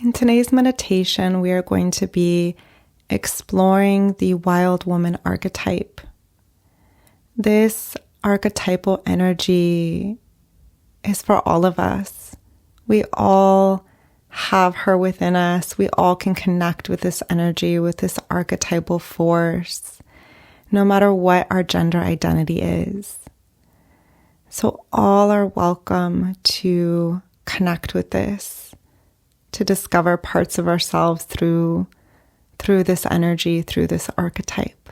In today's meditation, we are going to be exploring the wild woman archetype. This archetypal energy is for all of us. We all have her within us. We all can connect with this energy, with this archetypal force, no matter what our gender identity is. So all are welcome to connect with this, to discover parts of ourselves through this energy, through this archetype.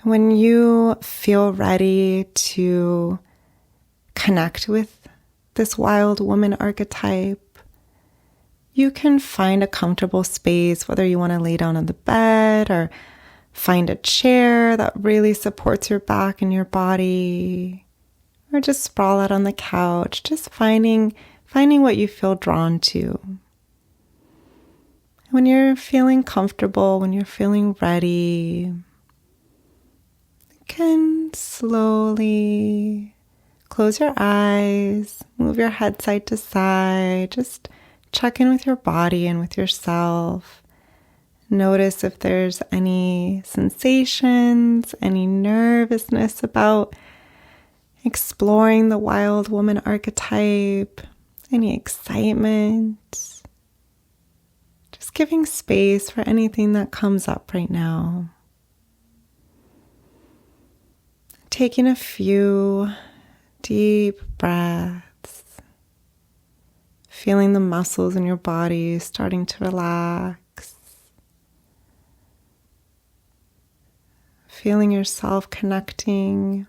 When you feel ready to connect with this wild woman archetype, you can find a comfortable space, whether you want to lay down on the bed or find a chair that really supports your back and your body, or just sprawl out on the couch, just finding what you feel drawn to. When you're feeling comfortable, when you're feeling ready, you can slowly close your eyes, move your head side to side, just check in with your body and with yourself. Notice if there's any sensations, any nervousness about exploring the wild woman archetype, any excitement. Just giving space for anything that comes up right now. Taking a few deep breaths, feeling the muscles in your body starting to relax, feeling yourself connecting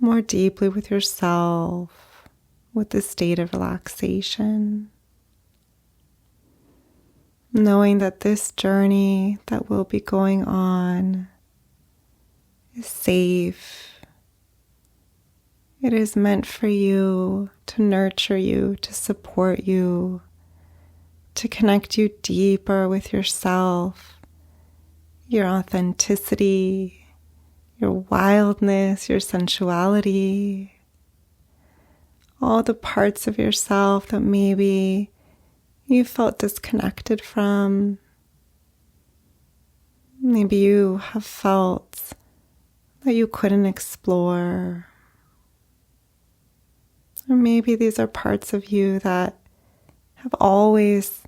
more deeply with yourself, with this state of relaxation. Knowing that this journey that we'll be going on is safe. It is meant for you, to nurture you, to support you, to connect you deeper with yourself, your authenticity, your wildness, your sensuality, all the parts of yourself that maybe you felt disconnected from. Maybe you have felt that you couldn't explore. Or maybe these are parts of you that you've always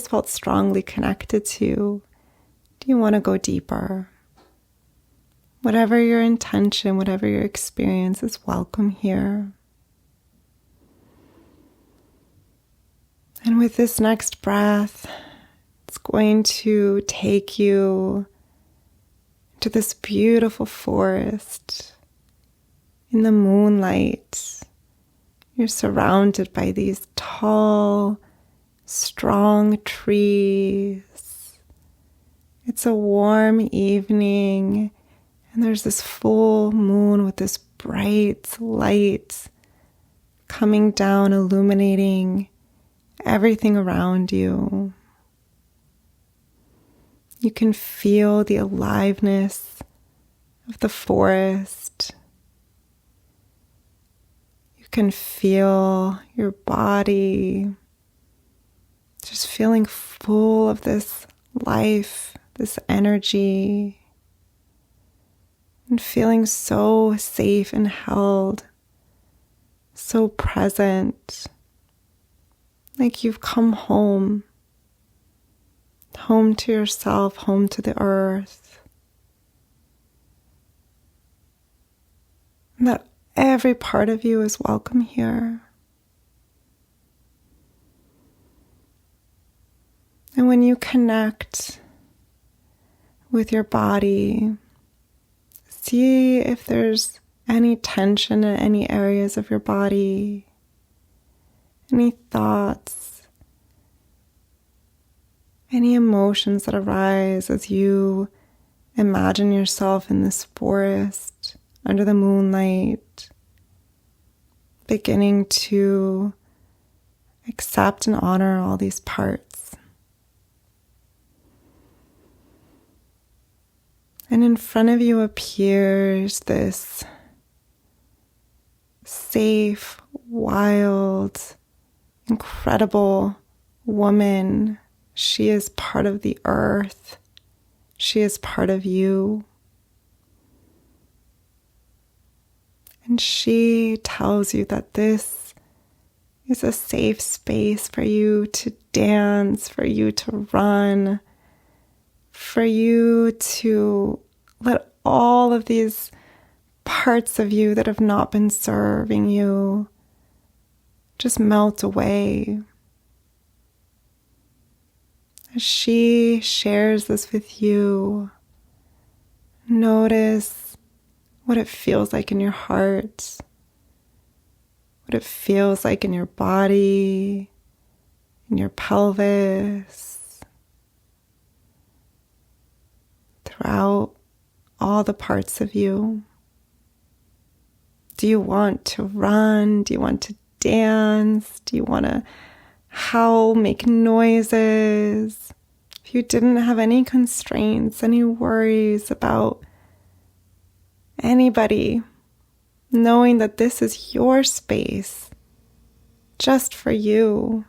felt strongly connected to. Do you want to go deeper? Whatever your intention, whatever your experience is welcome here. And with this next breath, it's going to take you to this beautiful forest. In the moonlight, you're surrounded by these tall, strong trees. It's a warm evening, and there's this full moon with this bright light coming down, illuminating everything around you. You can feel the aliveness of the forest. You can feel your body just feeling full of this life, this energy, and feeling so safe and held, so present. Like you've come home to yourself, home to the earth. And that every part of you is welcome here. And when you connect with your body, see if there's any tension in any areas of your body. Any thoughts, any emotions that arise as you imagine yourself in this forest under the moonlight, beginning to accept and honor all these parts. And in front of you appears this safe, wild, incredible woman. She is part of the earth. She is part of you. And she tells you that this is a safe space for you to dance, for you to run, for you to let all of these parts of you that have not been serving you just melt away. As she shares this with you, notice what it feels like in your heart, what it feels like in your body, in your pelvis, throughout all the parts of you. Do you want to run? Do you want to dance? Do you want to howl, make noises? If you didn't have any constraints, any worries about anybody, knowing that this is your space, just for you,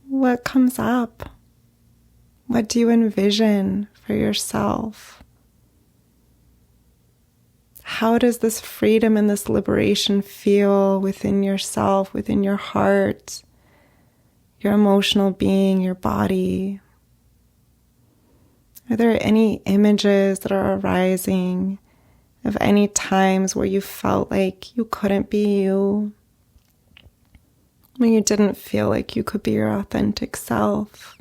what comes up? What do you envision for yourself? How does this freedom and this liberation feel within yourself, within your heart, your emotional being, your body? Are there any images that are arising of any times where you felt like you couldn't be you, when you didn't feel like you could be your authentic self?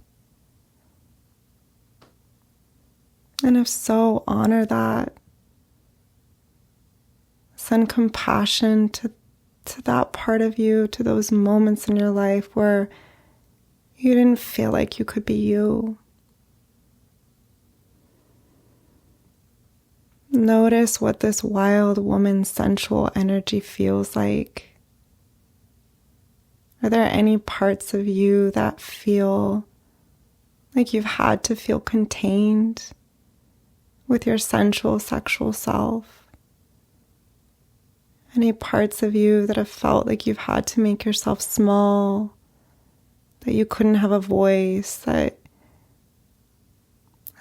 And if so, honor that. Send compassion to that part of you, to those moments in your life where you didn't feel like you could be you. Notice what this wild woman's sensual energy feels like. Are there any parts of you that feel like you've had to feel contained with your sensual, sexual self? Any parts of you that have felt like you've had to make yourself small, that you couldn't have a voice, that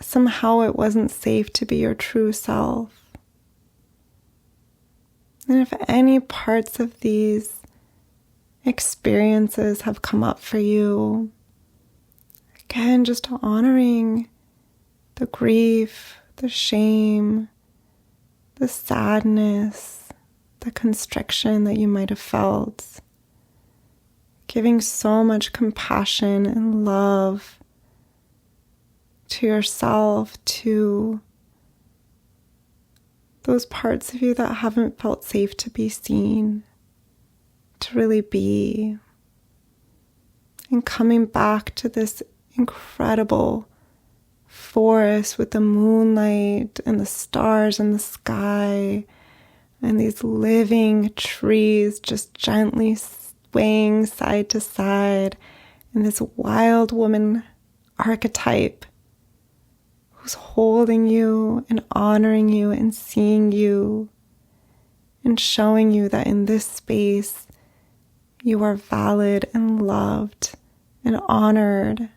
somehow it wasn't safe to be your true self? And if any parts of these experiences have come up for you, again, just honoring the grief, the shame, the sadness, the constriction that you might have felt, giving so much compassion and love to yourself, to those parts of you that haven't felt safe to be seen, to really be, and coming back to this incredible forest with the moonlight and the stars in the sky, and these living trees just gently swaying side to side, and this wild woman archetype who's holding you and honoring you and seeing you and showing you that in this space you are valid and loved and honored,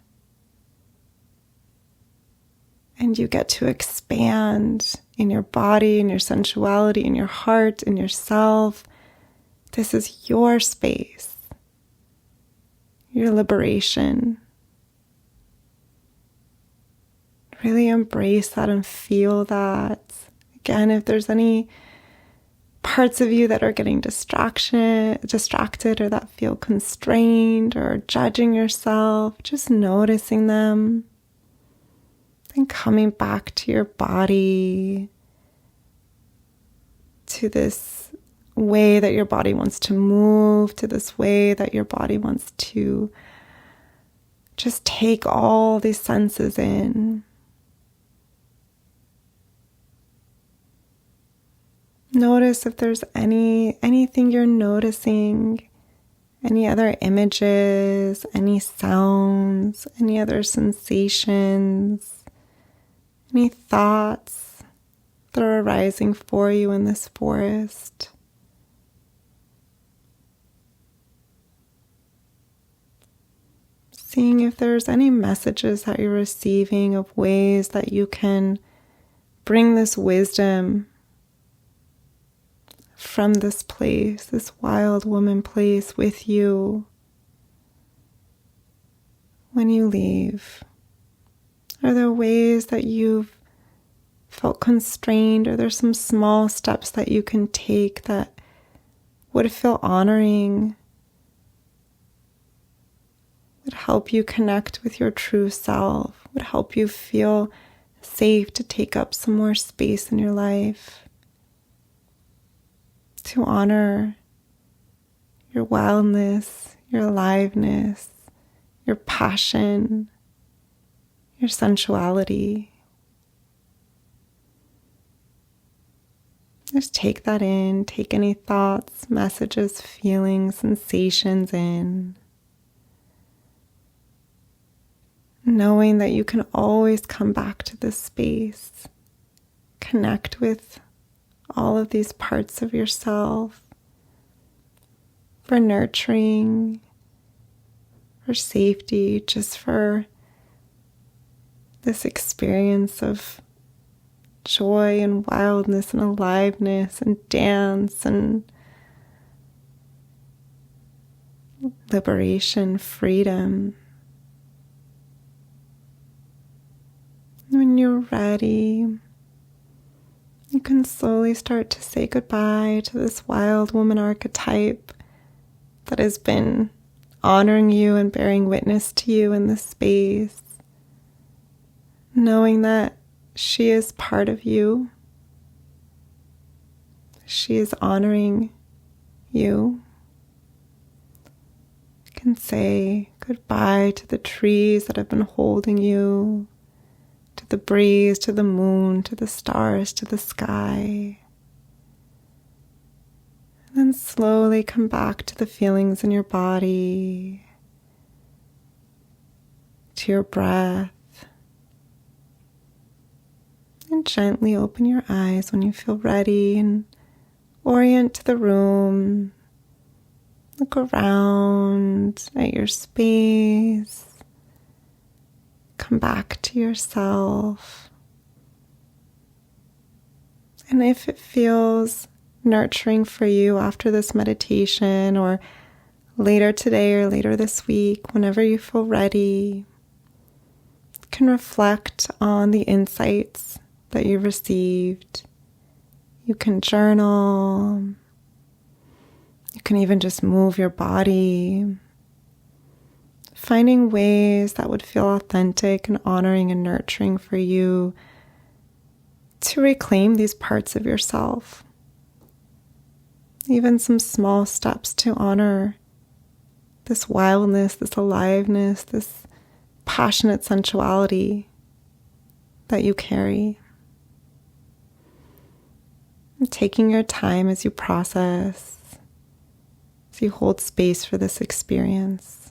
and you get to expand in your body, in your sensuality, in your heart, in yourself. This is your space, your liberation. Really embrace that and feel that. Again, if there's any parts of you that are getting distracted or that feel constrained or judging yourself, just noticing them. And coming back to your body, to this way that your body wants to move, to this way that your body wants to just take all these senses in. Notice if there's anything you're noticing, any other images, any sounds, any other sensations, any thoughts that are arising for you in this forest. Seeing if there's any messages that you're receiving of ways that you can bring this wisdom from this place, this wild woman place, with you when you leave. Are there ways that you've felt constrained? Are there some small steps that you can take that would feel honoring, would help you connect with your true self, would help you feel safe to take up some more space in your life, to honor your wildness, your aliveness, your passion, your sensuality? Just take that in, take any thoughts, messages, feelings, sensations in. Knowing that you can always come back to this space, connect with all of these parts of yourself for nurturing, for safety, just for this experience of joy and wildness and aliveness and dance and liberation, freedom. When you're ready, you can slowly start to say goodbye to this wild woman archetype that has been honoring you and bearing witness to you in this space, knowing that she is part of you. She is honoring you. You can say goodbye to the trees that have been holding you, to the breeze, to the moon, to the stars, to the sky. And then slowly come back to the feelings in your body, to your breath. And gently open your eyes when you feel ready and orient to the room. Look around at your space. Come back to yourself. And if it feels nurturing for you after this meditation, or later today or later this week, whenever you feel ready, you can reflect on the insights that you received. You can journal. You can even just move your body, finding ways that would feel authentic and honoring and nurturing for you to reclaim these parts of yourself. Even some small steps to honor this wildness, this aliveness, this passionate sensuality that you carry. And taking your time as you process, as you hold space for this experience.